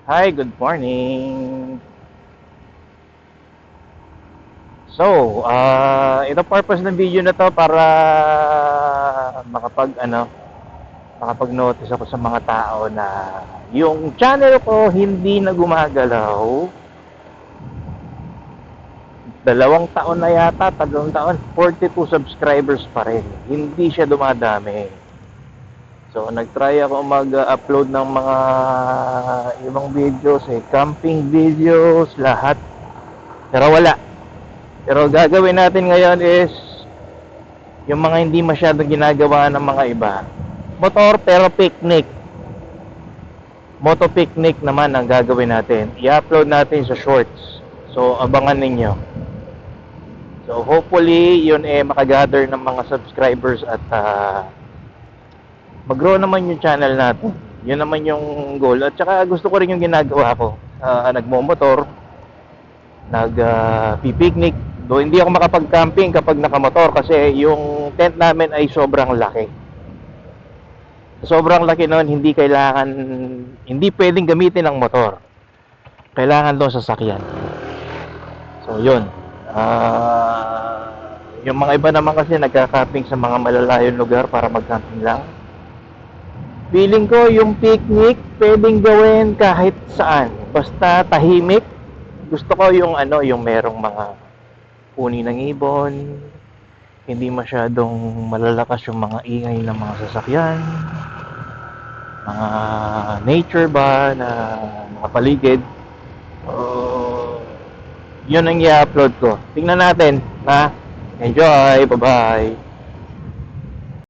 Hi, good morning. Ito purpose ng video na to para makapag-notice ako sa mga tao na yung channel ko hindi na gumagalaw. 2 taon na yata, 3 taon, 42 subscribers pa rin. Hindi siya dumadami. So, nag-try ako mag-upload ng mga ibang videos, camping videos, lahat. Pero wala. Pero gagawin natin ngayon is yung mga hindi masyadong ginagawa ng mga iba. Motor pero picnic. Moto picnic naman ang gagawin natin. I-upload natin sa shorts. So abangan ninyo. So hopefully yun makagather ng mga subscribers at mag-grow naman yung channel natin. Yun naman yung goal. At saka gusto ko rin yung ginagawa ko. Nagmo-motor, nag-picnic. Do hindi ako makapag-camping kapag nakamotor kasi yung tent namin ay sobrang laki. Sobrang laki noon, hindi pwedeng gamitin ang motor. Kailangan doon sasakyan. So, yun. Yung mga iba naman kasi nagka-camping sa mga malalayong lugar para mag-camping lang. Feeling ko yung picnic pwedeng gawin kahit saan. Basta tahimik. Gusto ko yung merong mga uni ng ibon, hindi masyadong malalakas yung mga ingay ng mga sasakyan, mga nature ba na nakapaligid. Yun ang i-upload ko. Tingnan natin, ha? Enjoy, bye bye.